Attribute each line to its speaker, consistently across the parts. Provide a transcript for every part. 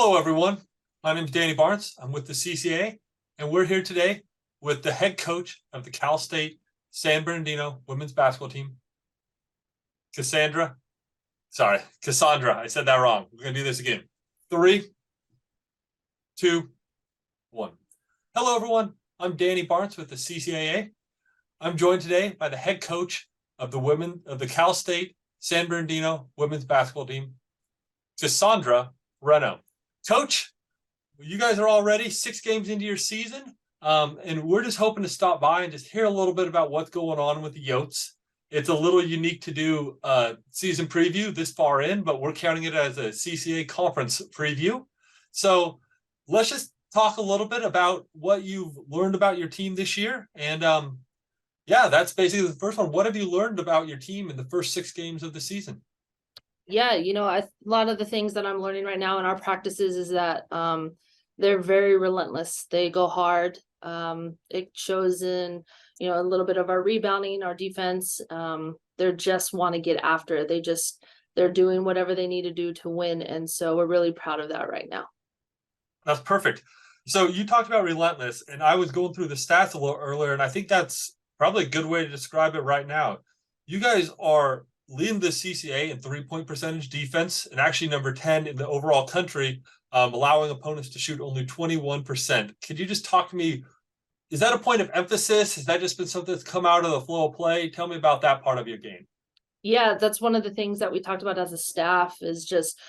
Speaker 1: Hello, everyone. My name is Danny Barnts. I'm with the CCAA, and we're here today with the head coach of the Cal State San Bernardino women's basketball team, Casandra. I said that wrong. We're going to do this again. 3, 2, 1. Hello, everyone. I'm Danny Barnts with the CCAA. I'm joined today by the head coach of the Cal State San Bernardino women's basketball team, Casandra Renno. Coach, you guys are already 6 games into your season, and we're just hoping to stop by and just hear a little bit about what's going on with the Yotes. It's a little unique to do a season preview this far in, but we're counting it as a CCAA conference preview. So let's just talk a little bit about what you've learned about your team this year. And that's basically the first one. What have you learned about your team in the first 6 games of the season?
Speaker 2: Yeah, a lot of the things that I'm learning right now in our practices is that they're very relentless. They go hard. It shows in, a little bit of our rebounding, our defense. They just want to get after it. They're doing whatever they need to do to win. And so we're really proud of that right now.
Speaker 1: That's perfect. So you talked about relentless, and I was going through the stats a little earlier, and I think that's probably a good way to describe it right now. You guys are leading the CCAA in 3-point percentage defense, and actually number 10 in the overall country, allowing opponents to shoot only 21%. Could you just talk to me? Is that a point of emphasis? Has that just been something that's come out of the flow of play? Tell me about that part of your game.
Speaker 2: Yeah, that's one of the things that we talked about as a staff is just,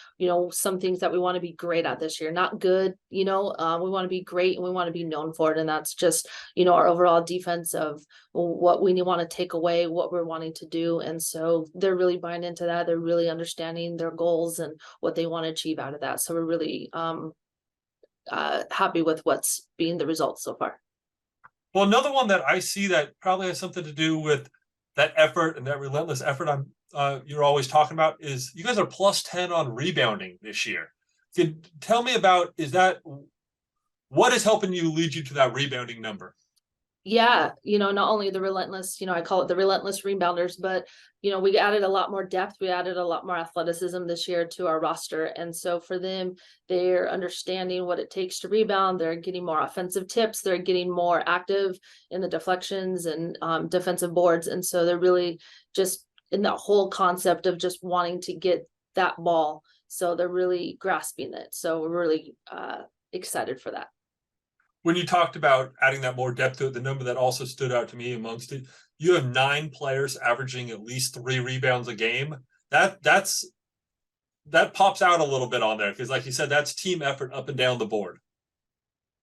Speaker 2: some things that we want to be great at this year. Not good, we want to be great and we want to be known for it. And that's just, our overall defense of what we want to take away, what we're wanting to do. And so they're really buying into that. They're really understanding their goals and what they want to achieve out of that. So we're really happy with what's been the results so far.
Speaker 1: Well, another one that I see that probably has something to do with that effort and that relentless effort you're always talking about is you guys are plus 10 on rebounding this year. Could tell me about, what is helping you lead you to that rebounding number?
Speaker 2: Yeah, not only the relentless, I call it the relentless rebounders, but, we added a lot more depth. We added a lot more athleticism this year to our roster. And so for them, they're understanding what it takes to rebound. They're getting more offensive tips. They're getting more active in the deflections and defensive boards. And so they're really just in that whole concept of just wanting to get that ball. So they're really grasping it. So we're really excited for that.
Speaker 1: When you talked about adding that more depth to it, the number that also stood out to me amongst it, you have 9 players averaging at least 3 rebounds a game. That pops out a little bit on there because, like you said, that's team effort up and down the board.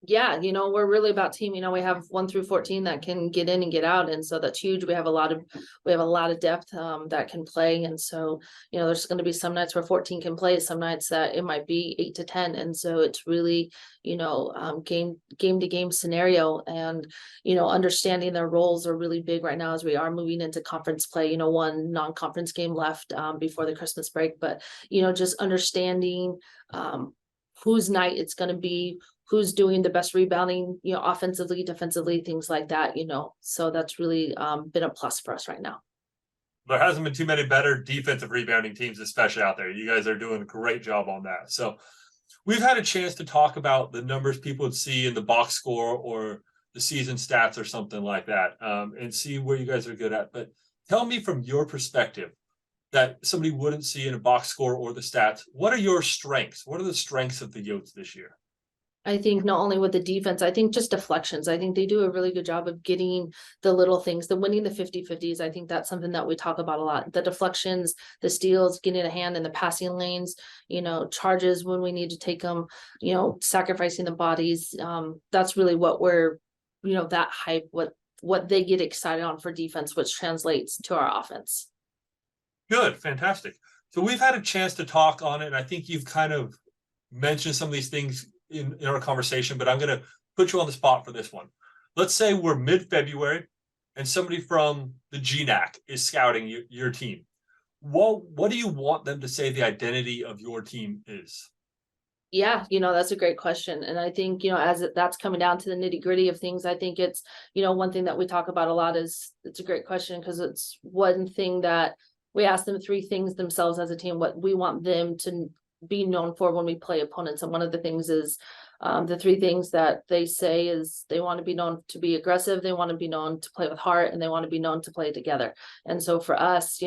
Speaker 2: Yeah, we're really about team. We have 1 through 14 that can get in and get out, and so that's huge. We have a lot of depth that can play, and so there's going to be some nights where 14 can play, some nights that it might be 8 to 10, and so it's really game to game scenario, and understanding their roles are really big right now as we are moving into conference play. 1 non-conference game left before the Christmas break, but just understanding whose night it's going to be, who's doing the best rebounding, offensively, defensively, things like that, so that's really been a plus for us right now.
Speaker 1: There hasn't been too many better defensive rebounding teams, especially out there. You guys are doing a great job on that. So we've had a chance to talk about the numbers people would see in the box score or the season stats or something like that, and see where you guys are good at. But tell me from your perspective that somebody wouldn't see in a box score or the stats, what are your strengths? What are the strengths of the Yotes this year?
Speaker 2: I think not only with the defense, I think just deflections. I think they do a really good job of getting the little things, the winning the 50-50s. I think that's something that we talk about a lot. The deflections, the steals, getting a hand in the passing lanes, charges when we need to take them, sacrificing the bodies. That's really what we're, that hype, what they get excited on for defense, which translates to our offense.
Speaker 1: Good, fantastic. So we've had a chance to talk on it, and I think you've kind of mentioned some of these things in our conversation, but I'm going to put you on the spot for this one. Let's say we're mid-February and somebody from the GNAC is scouting your team. What do you want them to say the identity of your team is?
Speaker 2: Yeah, that's a great question. And I think, as that's coming down to the nitty gritty of things, I think it's, one thing that we talk about a lot is, it's a great question because it's one thing that we ask them 3 things themselves as a team, what we want them to be known for when we play opponents. And one of the things is the three things that they say is they want to be known to be aggressive, they want to be known to play with heart, and they want to be known to play together. And so for us,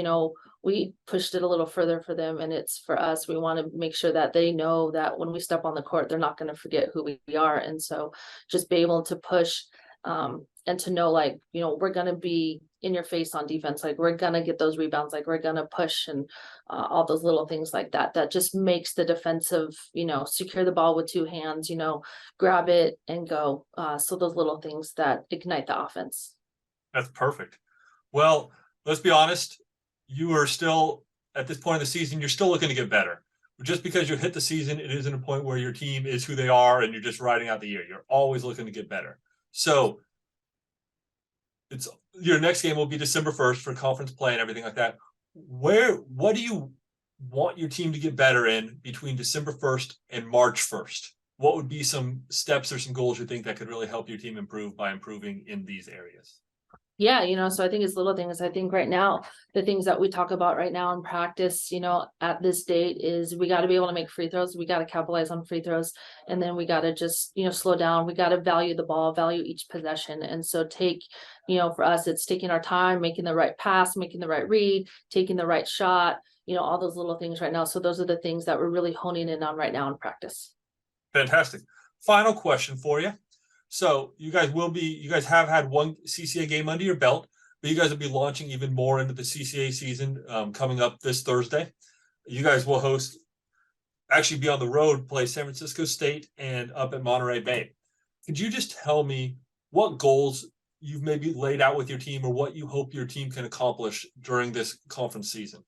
Speaker 2: we pushed it a little further for them, and it's for us, we want to make sure that they know that when we step on the court, they're not going to forget who we are. And so just be able to push and to know, like, we're going to be in your face on defense, like we're going to get those rebounds, like we're going to push, and all those little things like that, that just makes the defensive, secure the ball with two hands, grab it and go. So those little things that ignite the offense.
Speaker 1: That's perfect. Well, let's be honest. You are still, at this point in the season, you're still looking to get better. Just because you hit the season, it isn't a point where your team is who they are and you're just riding out the year. You're always looking to get better. So it's your next game will be December 1st for conference play and everything like that. What do you want your team to get better in between December 1st and March 1st? What would be some steps or some goals you think that could really help your team improve by improving in these areas?
Speaker 2: Yeah, so I think it's little things. I think right now, the things that we talk about right now in practice, at this date is we got to be able to make free throws. We got to capitalize on free throws. And then we got to just, slow down. We got to value the ball, value each possession. And so for us, it's taking our time, making the right pass, making the right read, taking the right shot, all those little things right now. So those are the things that we're really honing in on right now in practice.
Speaker 1: Fantastic. Final question for you. So you guys have had one CCA game under your belt, but you guys will be launching even more into the CCA season coming up this Thursday. You guys will actually be on the road, play San Francisco State and up at Monterey Bay. Could you just tell me what goals you've maybe laid out with your team or what you hope your team can accomplish during this conference season?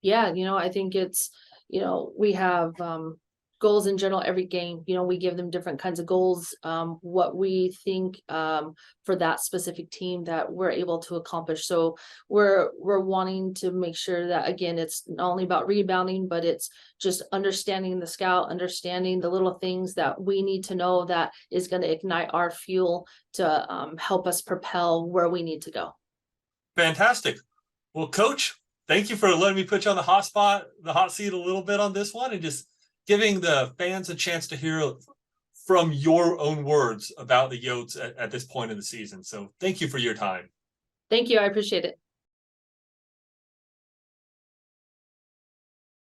Speaker 2: Yeah, I think it's, we have goals in general. Every game, we give them different kinds of goals, what we think for that specific team that we're able to accomplish. So we're wanting to make sure that, again, it's not only about rebounding, but it's just understanding the scout, understanding the little things that we need to know that is going to ignite our fuel to help us propel where we need to go.
Speaker 1: Fantastic. Well, Coach, thank you for letting me put you on the hot seat a little bit on this one, and just giving the fans a chance to hear from your own words about the Yotes at this point in the season. So thank you for your time.
Speaker 2: Thank you. I appreciate it.